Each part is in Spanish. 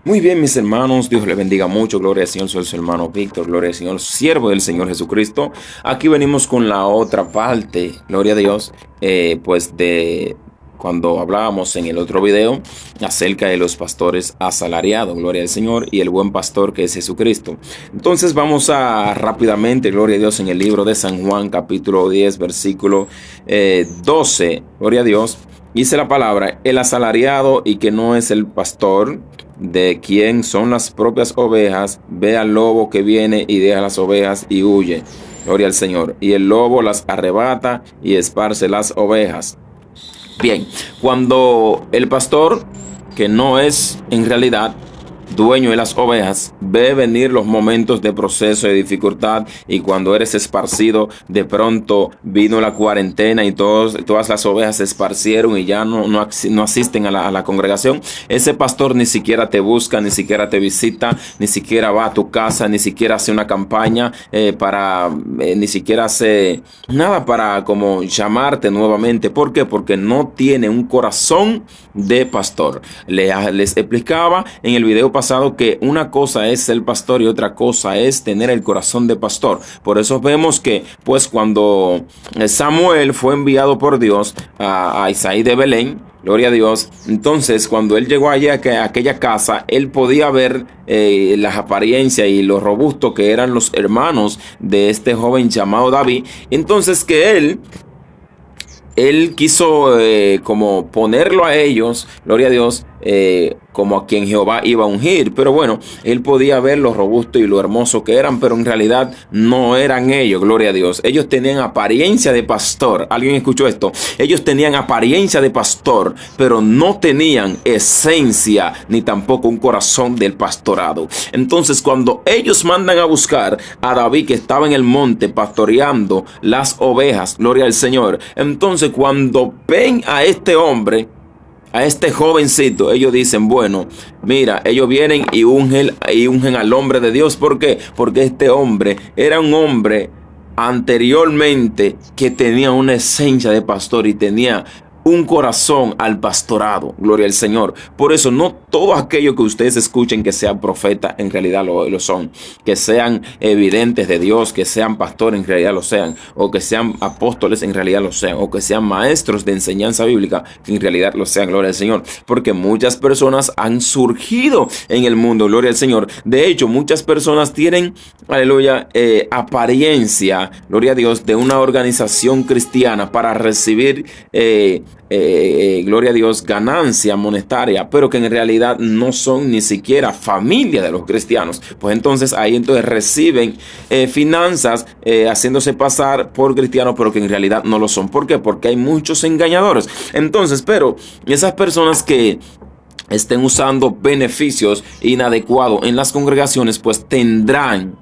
Muy bien, mis hermanos, Dios les bendiga mucho. Gloria al Señor, soy su hermano Víctor. Gloria al Señor, siervo del Señor Jesucristo. Aquí venimos con la otra parte, gloria a Dios, pues de cuando hablábamos en el otro video acerca de los pastores asalariados, gloria al Señor, y el buen pastor que es Jesucristo. Entonces vamos a rápidamente, gloria a Dios, en el libro de San Juan, capítulo 10, versículo 12, gloria a Dios. Dice la palabra: el asalariado y que no es el pastor, de quien son las propias ovejas, ve al lobo que viene y deja las ovejas y huye. Gloria al Señor. Y el lobo las arrebata y esparce las ovejas. Bien, cuando el pastor, que no es en realidad dueño de las ovejas, ve venir los momentos de proceso, de dificultad, y cuando eres esparcido, de pronto vino la cuarentena y todas las ovejas se esparcieron y ya no asisten a la congregación. Ese pastor ni siquiera te busca, ni siquiera te visita, ni siquiera va a tu casa, ni siquiera hace una campaña ni siquiera hace nada para como llamarte nuevamente. ¿Por qué? Porque no tiene un corazón de pastor. Les explicaba en el video pasado que una cosa es ser pastor y otra cosa es tener el corazón de pastor. Por eso vemos que pues cuando Samuel fue enviado por Dios a Isaí de Belén, gloria a Dios, entonces cuando él llegó allá a aquella casa, él podía ver las apariencias y lo robusto que eran los hermanos de este joven llamado David. Entonces que él quiso como ponerlo a ellos, gloria a Dios, como a quien Jehová iba a ungir. Pero bueno, él podía ver lo robusto y lo hermoso que eran, pero en realidad no eran ellos, gloria a Dios. Ellos tenían apariencia de pastor. ¿Alguien escuchó esto? Ellos tenían apariencia de pastor, pero no tenían esencia ni tampoco un corazón del pastorado. Entonces cuando ellos mandan a buscar a David, que estaba en el monte pastoreando las ovejas, gloria al Señor, entonces cuando ven a este hombre, a este jovencito, ellos dicen: bueno, mira, ellos vienen y ungen al hombre de Dios. ¿Por qué? Porque este hombre era un hombre anteriormente que tenía una esencia de pastor y tenía un corazón al pastorado, gloria al Señor. Por eso no todo aquello que ustedes escuchen que sean profetas en realidad lo son, que sean evidentes de Dios, que sean pastores en realidad lo sean, o que sean apóstoles en realidad lo sean, o que sean maestros de enseñanza bíblica que en realidad lo sean, gloria al Señor. Porque muchas personas han surgido en el mundo, gloria al Señor. De hecho, muchas personas tienen, aleluya, apariencia, gloria a Dios, de una organización cristiana para recibir gloria a Dios, ganancia monetaria, pero que en realidad no son ni siquiera familia de los cristianos. Pues entonces ahí reciben finanzas haciéndose pasar por cristianos, pero que en realidad no lo son. ¿Por qué? Porque hay muchos engañadores. Entonces, pero esas personas que estén usando beneficios inadecuados en las congregaciones, pues tendrán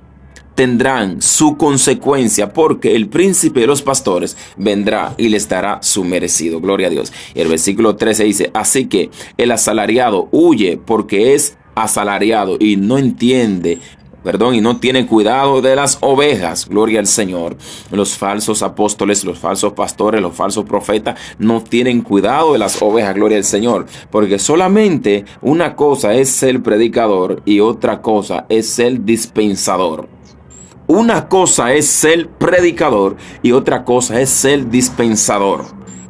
su consecuencia, porque el príncipe de los pastores vendrá y les dará su merecido. Gloria a Dios. Y el versículo 13 dice: así que el asalariado huye porque es asalariado y no entiende, y no tiene cuidado de las ovejas. Gloria al Señor. Los falsos apóstoles, los falsos pastores, los falsos profetas no tienen cuidado de las ovejas. Gloria al Señor. Porque solamente una cosa es ser predicador y otra cosa es ser dispensador. Una cosa es ser predicador y otra cosa es ser dispensador.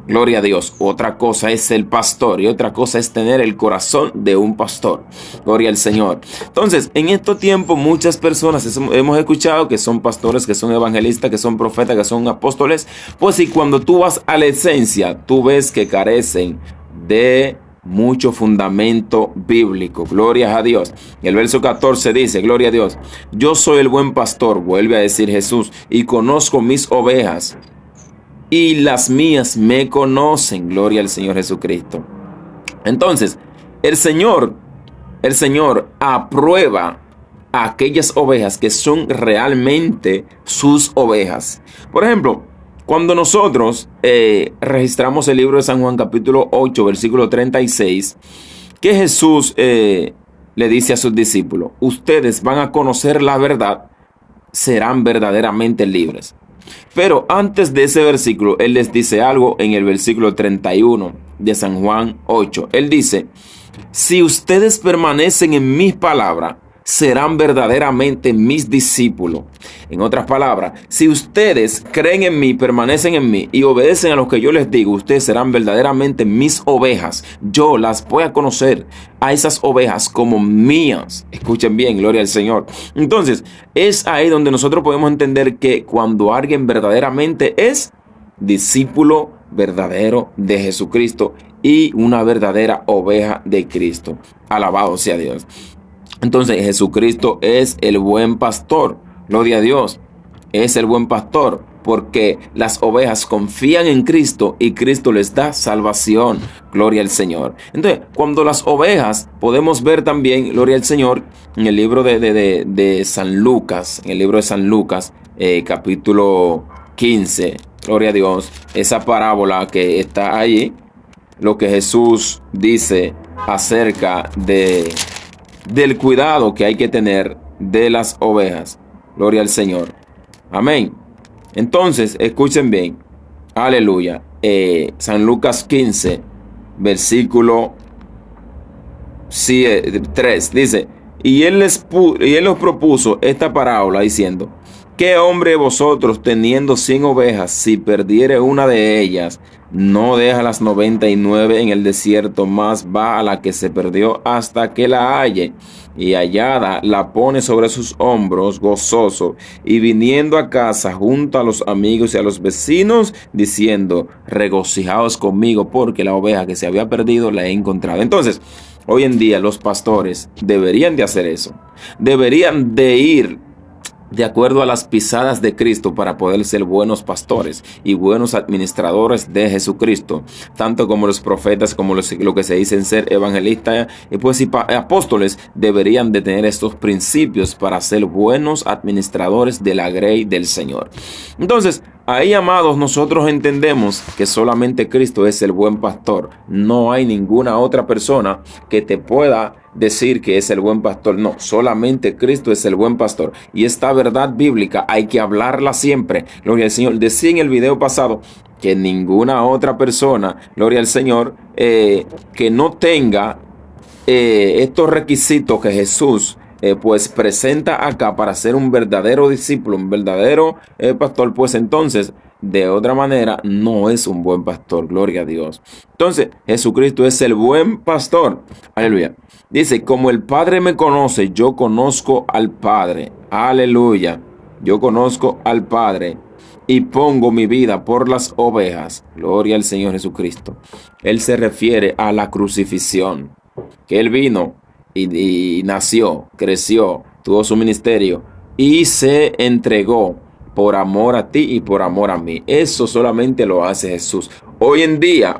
Gloria a Dios. Otra cosa es ser pastor y otra cosa es tener el corazón de un pastor. Gloria al Señor. Entonces, en estos tiempos muchas personas hemos escuchado que son pastores, que son evangelistas, que son profetas, que son apóstoles. Pues y cuando tú vas a la esencia, tú ves que carecen de mucho fundamento bíblico. Gloria a Dios. El verso 14 dice: gloria a Dios, yo soy el buen pastor, vuelve a decir Jesús, y conozco mis ovejas y las mías me conocen. Gloria al Señor Jesucristo. Entonces el Señor aprueba a aquellas ovejas que son realmente sus ovejas. Por ejemplo, cuando nosotros registramos el libro de San Juan capítulo 8 versículo 36, que Jesús le dice a sus discípulos: ustedes van a conocer la verdad, serán verdaderamente libres. Pero antes de ese versículo, Él les dice algo en el versículo 31 de San Juan 8. Él dice: si ustedes permanecen en mis palabras, serán verdaderamente mis discípulos. En otras palabras, si ustedes creen en mí, permanecen en mí y obedecen a lo que yo les digo, ustedes serán verdaderamente mis ovejas. Yo las voy a conocer a esas ovejas como mías. Escuchen bien, gloria al Señor. Entonces, es ahí donde nosotros podemos entender que cuando alguien verdaderamente es discípulo verdadero de Jesucristo y una verdadera oveja de Cristo. Alabado sea Dios. Entonces Jesucristo es el buen pastor. Gloria a Dios. Es el buen pastor porque las ovejas confían en Cristo y Cristo les da salvación. Gloria al Señor. Entonces, cuando las ovejas, podemos ver también, gloria al Señor, en el libro de San Lucas, en el libro de San Lucas, capítulo 15, gloria a Dios, esa parábola que está allí, lo que Jesús dice acerca del cuidado que hay que tener de las ovejas. Gloria al Señor. Amén. Entonces, escuchen bien. Aleluya. San Lucas 15, versículo 3, dice, y él les propuso esta parábola diciendo, ¿qué hombre de vosotros teniendo 100 ovejas, si perdiere una de ellas, no deja las 99 en el desierto, más va a la que se perdió hasta que la halle? Y hallada la pone sobre sus hombros gozoso, y viniendo a casa junto a los amigos y a los vecinos, diciendo, regocijaos conmigo porque la oveja que se había perdido la he encontrado. Entonces, hoy en día los pastores deberían de hacer eso. Deberían de ir de acuerdo a las pisadas de Cristo para poder ser buenos pastores y buenos administradores de Jesucristo, tanto como los profetas, como lo que se dicen ser evangelistas y pues apóstoles, deberían de tener estos principios para ser buenos administradores de la grey del Señor. Entonces, ahí, amados, nosotros entendemos que solamente Cristo es el buen pastor. No hay ninguna otra persona que te pueda decir que es el buen pastor. No, solamente Cristo es el buen pastor. Y esta verdad bíblica hay que hablarla siempre. Gloria al Señor. Decía en el video pasado que ninguna otra persona, gloria al Señor, que no tenga estos requisitos que Jesús pues presenta acá para ser un verdadero discípulo, un verdadero pastor, pues entonces de otra manera no es un buen pastor. Gloria a Dios. Entonces Jesucristo es el buen pastor. Aleluya. Dice, como el Padre me conoce, yo conozco al Padre. Aleluya. Yo conozco al Padre y pongo mi vida por las ovejas. Gloria al Señor Jesucristo. Él se refiere a la crucifixión, que Él vino y nació, creció, tuvo su ministerio y se entregó por amor a ti y por amor a mí. Eso solamente lo hace Jesús. Hoy en día,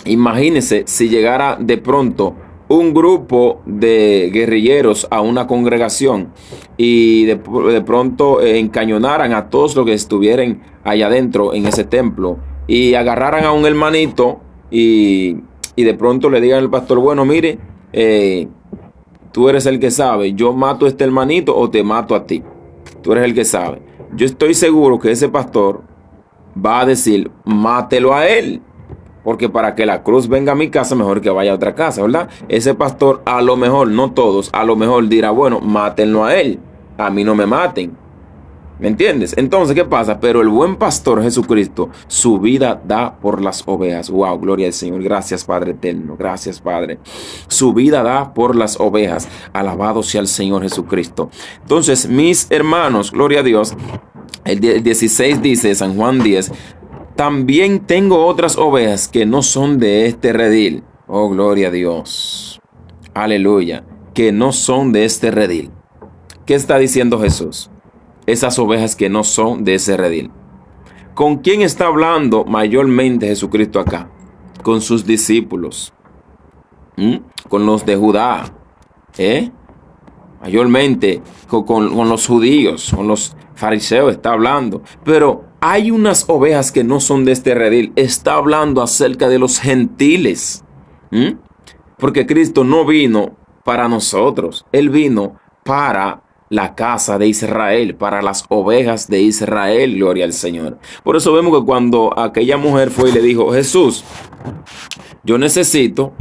imagínese si llegara de pronto un grupo de guerrilleros a una congregación y de pronto encañonaran a todos los que estuvieran allá adentro en ese templo y agarraran a un hermanito y de pronto le digan al pastor, bueno, mire, tú eres el que sabe, yo mato a este hermanito o te mato a ti. Tú eres el que sabe. Yo estoy seguro que ese pastor va a decir, mátelo a él. Porque para que la cruz venga a mi casa, mejor que vaya a otra casa, ¿verdad? Ese pastor, a lo mejor, no todos, a lo mejor dirá, bueno, mátenlo a él. A mí no me maten. ¿Me entiendes? Entonces, ¿qué pasa? Pero el buen pastor Jesucristo, su vida da por las ovejas. Wow, gloria al Señor. Gracias, Padre eterno. Gracias, Padre. Su vida da por las ovejas. Alabado sea el Señor Jesucristo. Entonces, mis hermanos, gloria a Dios. El 16 dice, San Juan 10, también tengo otras ovejas que no son de este redil. Oh, gloria a Dios. Aleluya. Que no son de este redil. ¿Qué está diciendo Jesús? Esas ovejas que no son de ese redil. ¿Con quién está hablando mayormente Jesucristo acá? Con sus discípulos. Con los de Judá. Mayormente con los judíos, con los fariseos está hablando. Pero hay unas ovejas que no son de este redil. Está hablando acerca de los gentiles. Porque Cristo no vino para nosotros. Él vino para la casa de Israel, para las ovejas de Israel. Gloria al Señor. Por eso vemos que cuando aquella mujer fue y le dijo, Jesús, yo necesito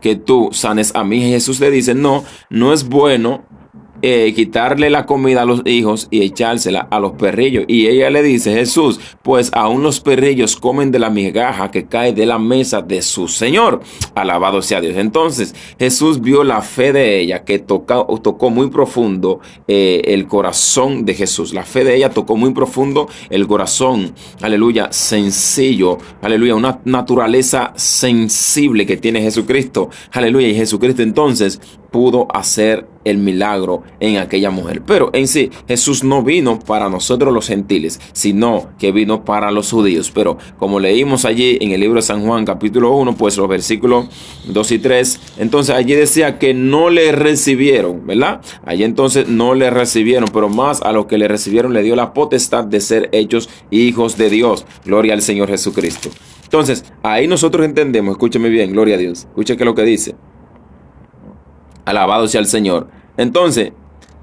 que tú sanes a mi hija. Y Jesús le dice, no, no es bueno quitarle la comida a los hijos y echársela a los perrillos. Y ella le dice, Jesús, pues aún los perrillos comen de la migaja que cae de la mesa de su Señor. Alabado sea Dios. Entonces Jesús vio la fe de ella, que tocó muy profundo el corazón de Jesús. La fe de ella tocó muy profundo el corazón, aleluya, sencillo, aleluya, una naturaleza sensible que tiene Jesucristo, aleluya. Y Jesucristo entonces pudo hacer el milagro en aquella mujer. Pero en sí, Jesús no vino para nosotros los gentiles, sino que vino para los judíos. Pero como leímos allí en el libro de San Juan, capítulo 1, pues los versículos 2 y 3, entonces allí decía que no le recibieron, ¿verdad? Allí entonces no le recibieron, pero más a los que le recibieron le dio la potestad de ser hechos hijos de Dios. Gloria al Señor Jesucristo. Entonces, ahí nosotros entendemos, escúcheme bien, gloria a Dios. Escuche que lo que dice. Alabado sea el Señor. Entonces,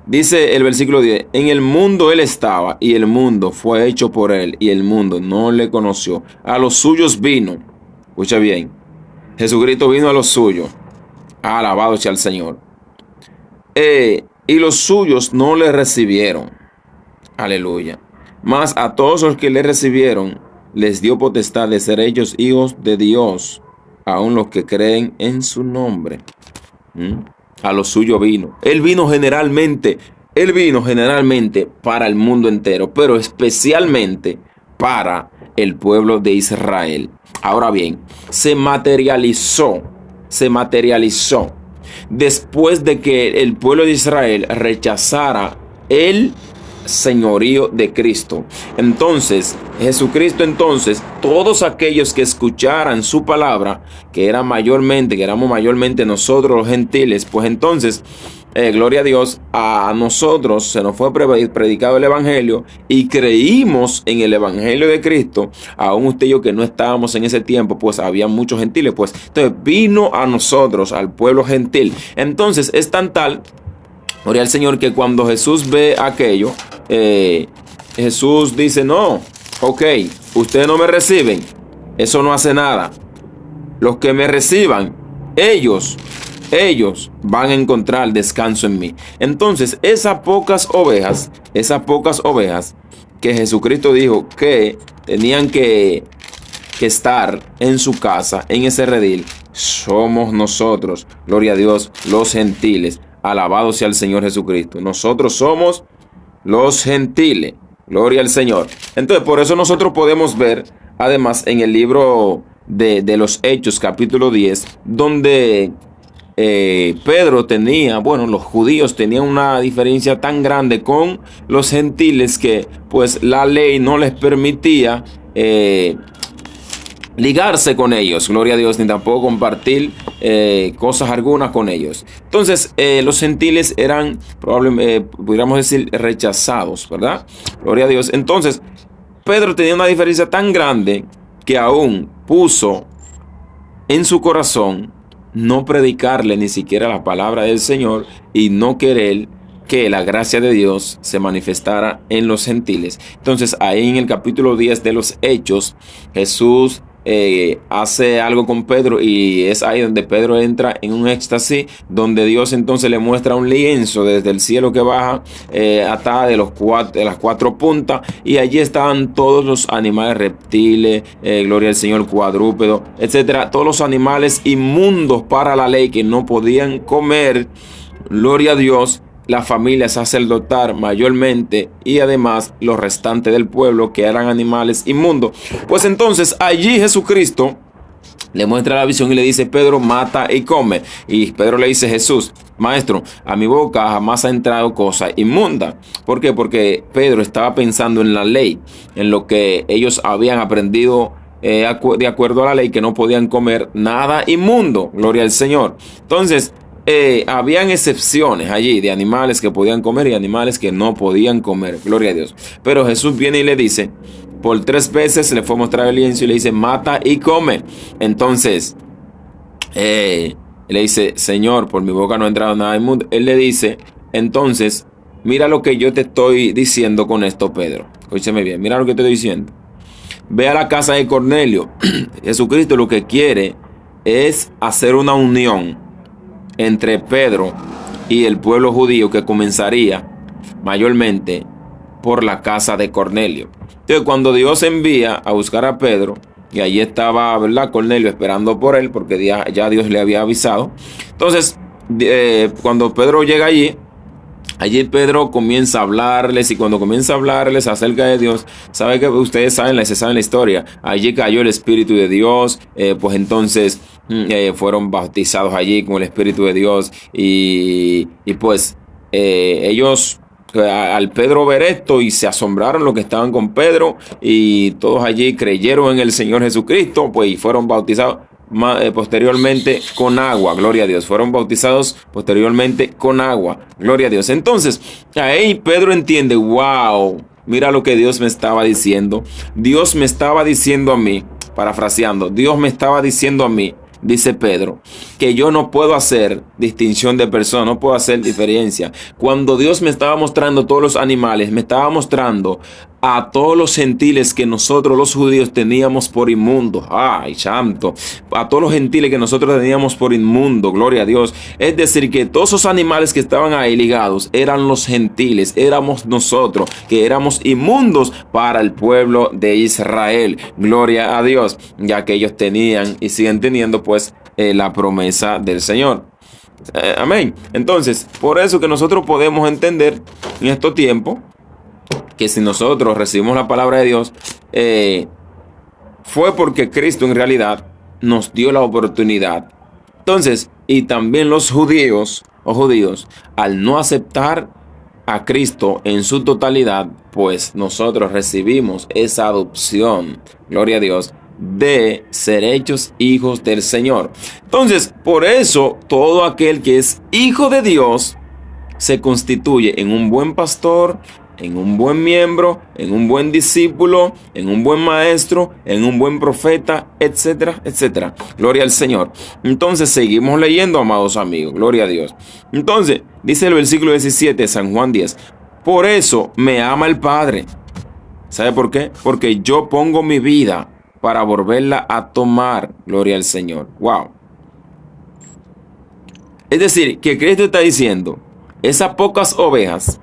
dice el versículo 10, en el mundo él estaba y el mundo fue hecho por él y el mundo no le conoció. A los suyos vino. Escucha bien. Jesucristo vino a los suyos. Alabado sea el Señor. Y los suyos no le recibieron. Aleluya. Mas a todos los que le recibieron, les dio potestad de ser ellos hijos de Dios, aun los que creen en su nombre. A lo suyo vino. Él vino generalmente para el mundo entero, pero especialmente para el pueblo de Israel. Ahora bien, se materializó después de que el pueblo de Israel rechazara el señorío de Cristo. Entonces, Jesucristo, todos aquellos que escucharan su palabra, que éramos mayormente nosotros los gentiles, pues entonces, gloria a Dios, a nosotros se nos fue predicado el evangelio y creímos en el evangelio de Cristo. Aún usted y yo que no estábamos en ese tiempo, pues había muchos gentiles, pues entonces vino a nosotros, al pueblo gentil. Entonces es tan tal, gloria al Señor, que cuando Jesús ve aquello, Jesús dice, no, ok, ustedes no me reciben, eso no hace nada. Los que me reciban, ellos van a encontrar descanso en mí. Entonces, esas pocas ovejas que Jesucristo dijo que tenían que estar en su casa, en ese redil, somos nosotros, gloria a Dios, los gentiles. Alabado sea el Señor Jesucristo. Nosotros somos los gentiles. Gloria al Señor. Entonces, por eso nosotros podemos ver, además, en el libro de los Hechos, capítulo 10, donde Pedro los judíos tenían una diferencia tan grande con los gentiles que, pues, la ley no les permitía ligarse con ellos, gloria a Dios, ni tampoco compartir cosas algunas con ellos. Entonces, los gentiles eran probablemente, pudiéramos decir, rechazados, ¿verdad? Gloria a Dios. Entonces, Pedro tenía una diferencia tan grande que aún puso en su corazón no predicarle ni siquiera la palabra del Señor y no querer que la gracia de Dios se manifestara en los gentiles. Entonces, ahí en el capítulo 10 de los Hechos, Jesús hace algo con Pedro y es ahí donde Pedro entra en un éxtasis, donde Dios entonces le muestra un lienzo desde el cielo que baja atada de las cuatro puntas, y allí estaban todos los animales, reptiles, gloria al Señor, cuadrúpedos, etcétera, todos los animales inmundos para la ley que no podían comer, gloria a Dios, la familia sacerdotal mayormente, y además los restantes del pueblo que eran animales inmundos. Pues entonces allí Jesucristo le muestra la visión y le dice: Pedro, mata y come. Y Pedro le dice: Jesús, maestro, a mi boca jamás ha entrado cosa inmunda. ¿Por qué? Porque Pedro estaba pensando en la ley, en lo que ellos habían aprendido de acuerdo a la ley, que no podían comer nada inmundo. Gloria al Señor. Entonces, habían excepciones allí de animales que podían comer y animales que no podían comer. Gloria a Dios. Pero Jesús viene y le dice, por 3 veces le fue a mostrar el lienzo y le dice: mata y come. Entonces, le dice: Señor, por mi boca no ha entrado nada inmundo. Él le dice: entonces, mira lo que yo te estoy diciendo con esto, Pedro. Escúcheme bien, mira lo que te estoy diciendo. Ve a la casa de Cornelio. Jesucristo lo que quiere es hacer una unión entre Pedro y el pueblo judío que comenzaría mayormente por la casa de Cornelio. Entonces, cuando Dios envía a buscar a Pedro, y allí estaba, ¿verdad?, Cornelio esperando por él, porque ya Dios le había avisado. Entonces, cuando Pedro llega allí Pedro comienza a hablarles, y cuando comienza a hablarles acerca de Dios, sabe que ustedes se saben la historia. Allí cayó el Espíritu de Dios, pues entonces fueron bautizados allí con el Espíritu de Dios, y pues ellos al Pedro ver esto y se asombraron los que estaban con Pedro, y todos allí creyeron en el Señor Jesucristo, pues y fueron bautizados posteriormente con agua, gloria a Dios. Fueron bautizados posteriormente con agua, gloria a Dios. Entonces, ahí Pedro entiende, wow, mira lo que Dios me estaba diciendo. Dios me estaba diciendo a mí, parafraseando, Dios me estaba diciendo a mí, dice Pedro, que yo no puedo hacer distinción de personas, no puedo hacer diferencia. Cuando Dios me estaba mostrando todos los animales, me estaba mostrando a todos los gentiles que nosotros los judíos teníamos por inmundos. Ay, santo. A todos los gentiles que nosotros teníamos por inmundo, gloria a Dios. Es decir, que todos esos animales que estaban ahí ligados eran los gentiles, éramos nosotros, que éramos inmundos para el pueblo de Israel. Gloria a Dios, ya que ellos tenían y siguen teniendo pues la promesa del Señor. Amén. Entonces, por eso que nosotros podemos entender en estos tiempos que si nosotros recibimos la palabra de Dios, fue porque Cristo en realidad nos dio la oportunidad. Entonces, y también los judíos o judíos, al no aceptar a Cristo en su totalidad, pues nosotros recibimos esa adopción, gloria a Dios, de ser hechos hijos del Señor. Entonces, por eso, todo aquel que es hijo de Dios se constituye en un buen pastor, en un buen miembro, en un buen discípulo, en un buen maestro, en un buen profeta, etcétera, etcétera. Gloria al Señor. Entonces seguimos leyendo, amados amigos. Gloria a Dios. Entonces, dice el versículo 17 de San Juan 10. Por eso me ama el Padre. ¿Sabe por qué? Porque yo pongo mi vida para volverla a tomar. Gloria al Señor. Wow. Es decir, que Cristo está diciendo, esas pocas ovejas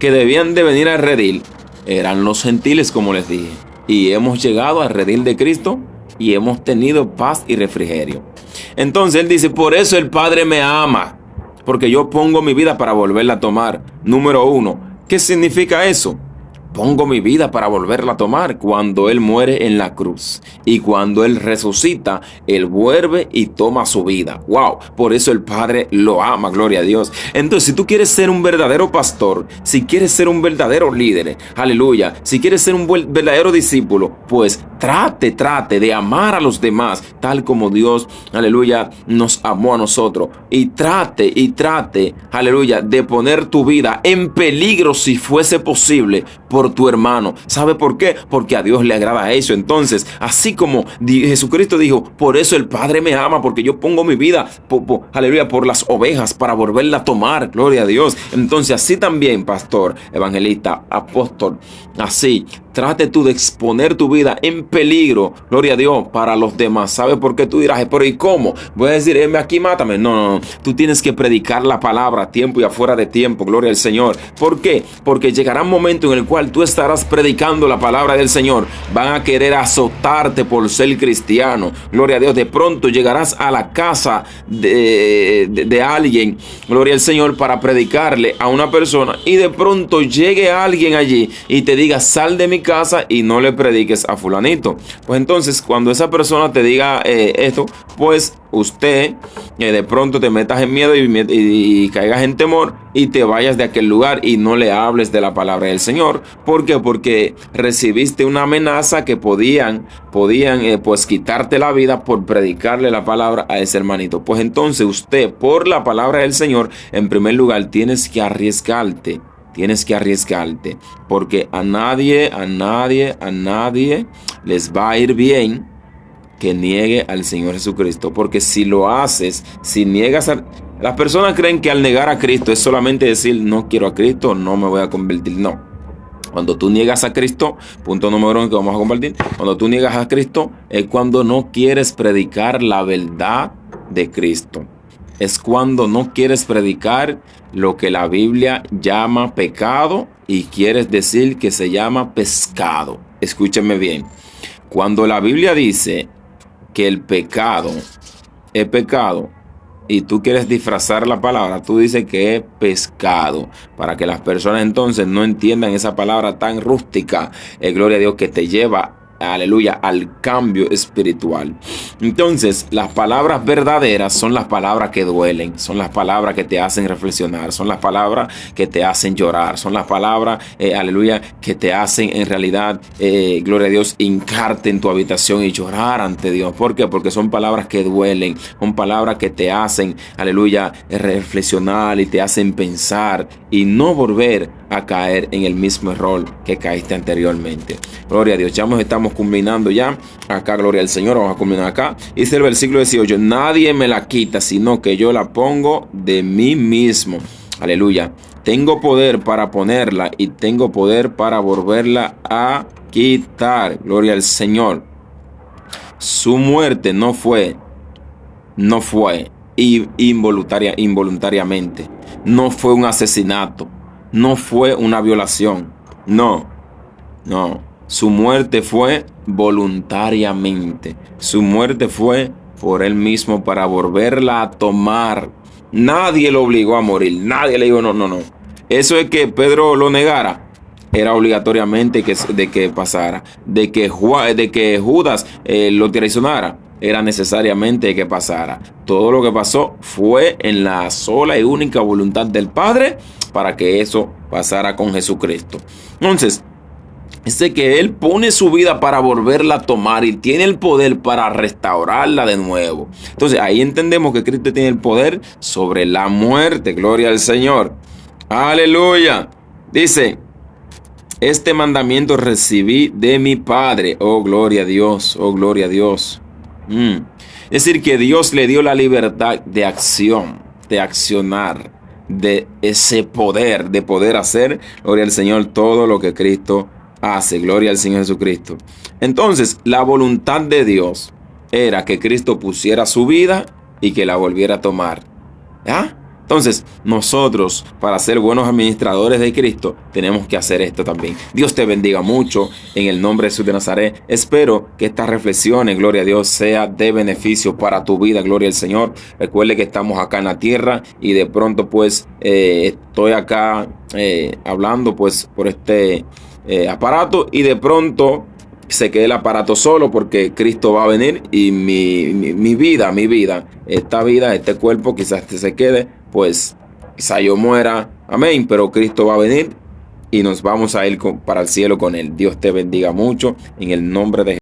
que debían de venir al redil eran los gentiles, como les dije, y hemos llegado al redil de Cristo y hemos tenido paz y refrigerio. Entonces él dice, por eso el Padre me ama, porque yo pongo mi vida para volverla a tomar. Número 1, ¿qué significa eso? Pongo mi vida para volverla a tomar. Cuando Él muere en la cruz y cuando Él resucita, Él vuelve y toma su vida. Wow, por eso el Padre lo ama, gloria a Dios. Entonces, si tú quieres ser un verdadero pastor, si quieres ser un verdadero líder, aleluya, si quieres ser un verdadero discípulo, pues trate de amar a los demás, tal como Dios, aleluya, nos amó a nosotros. Y trate, aleluya, de poner tu vida en peligro si fuese posible por tu hermano. ¿Sabe por qué? Porque a Dios le agrada eso. Entonces, así como Jesucristo dijo, por eso el Padre me ama, porque yo pongo mi vida, aleluya, por las ovejas para volverla a tomar. Gloria a Dios. Entonces, así también, pastor, evangelista, apóstol, así, trate tú de exponer tu vida en peligro, gloria a Dios, para los demás. ¿Sabe por qué? Tú dirás, pero ¿y cómo? Voy a decir, aquí mátame. No. Tú tienes que predicar la palabra a tiempo y afuera de tiempo, gloria al Señor. ¿Por qué? Porque llegará un momento en el cual tú estarás predicando la palabra del Señor. Van a querer azotarte por ser cristiano, gloria a Dios. De pronto llegarás a la casa de alguien, gloria al Señor, para predicarle a una persona, y de pronto llegue alguien allí y te diga, sal de mi casa y no le prediques a fulanito. Pues entonces, cuando esa persona te diga esto, pues usted de pronto te metas en miedo y caigas en temor y te vayas de aquel lugar y no le hables de la palabra del Señor. ¿Por qué? Porque recibiste una amenaza que podían pues quitarte la vida por predicarle la palabra a ese hermanito. Pues entonces usted, por la palabra del Señor, en primer lugar tienes que arriesgarte. Porque a nadie les va a ir bien que niegue al Señor Jesucristo. Porque si lo haces, si niegas las personas creen que al negar a Cristo es solamente decir, no quiero a Cristo, no me voy a convertir. No. Cuando tú niegas a Cristo, punto número 1 que vamos a compartir, cuando tú niegas a Cristo es cuando no quieres predicar la verdad de Cristo. Es cuando no quieres predicar lo que la Biblia llama pecado y quieres decir que se llama pescado. Escúcheme bien. Cuando la Biblia dice que el pecado es pecado y tú quieres disfrazar la palabra, tú dices que es pescado, para que las personas entonces no entiendan esa palabra tan rústica, gloria a Dios, que te lleva, aleluya, al cambio espiritual. Entonces, las palabras verdaderas son las palabras que duelen, son las palabras que te hacen reflexionar, son las palabras que te hacen llorar, son las palabras, aleluya, que te hacen en realidad, gloria a Dios, hincarte en tu habitación y llorar ante Dios. ¿Por qué? Porque son palabras que duelen, son palabras que te hacen, aleluya, reflexionar y te hacen pensar y no volver a caer en el mismo error que caíste anteriormente. Gloria a Dios, ya estamos culminando ya acá, gloria al Señor, vamos a culminar acá. Dice el versículo 18, nadie me la quita, sino que yo la pongo de mí mismo. Aleluya, tengo poder para ponerla y tengo poder para volverla a quitar. Gloria al Señor. Su muerte no fue involuntariamente, no fue un asesinato, no fue una violación, no. Su muerte fue voluntariamente. Su muerte fue por él mismo para volverla a tomar. Nadie lo obligó a morir. Nadie le dijo no. Eso es que Pedro lo negara. Era obligatoriamente de que pasara. De que Judas lo traicionara. Era necesariamente que pasara. Todo lo que pasó fue en la sola y única voluntad del Padre para que eso pasara con Jesucristo. Entonces, es de que Él pone su vida para volverla a tomar y tiene el poder para restaurarla de nuevo. Entonces ahí entendemos que Cristo tiene el poder sobre la muerte. Gloria al Señor. Aleluya. Dice, este mandamiento recibí de mi Padre. Oh, gloria a Dios. Oh, gloria a Dios. Es decir, que Dios le dio la libertad de acción, de accionar, de ese poder, de poder hacer, gloria al Señor, todo lo que Cristo hace. Gloria al Señor Jesucristo. Entonces, la voluntad de Dios era que Cristo pusiera su vida y que la volviera a tomar. ¿Ya? Entonces, nosotros, para ser buenos administradores de Cristo, tenemos que hacer esto también. Dios te bendiga mucho en el nombre de Jesús de Nazaret. Espero que estas reflexiones, gloria a Dios, sea de beneficio para tu vida, gloria al Señor. Recuerde que estamos acá en la tierra y de pronto pues estoy acá hablando pues por este aparato y de pronto se quede el aparato solo porque Cristo va a venir y mi vida, esta vida, este cuerpo quizás se quede, pues quizá yo muera, amén, pero Cristo va a venir y nos vamos a ir para el cielo con Él. Dios te bendiga mucho en el nombre de Jesús.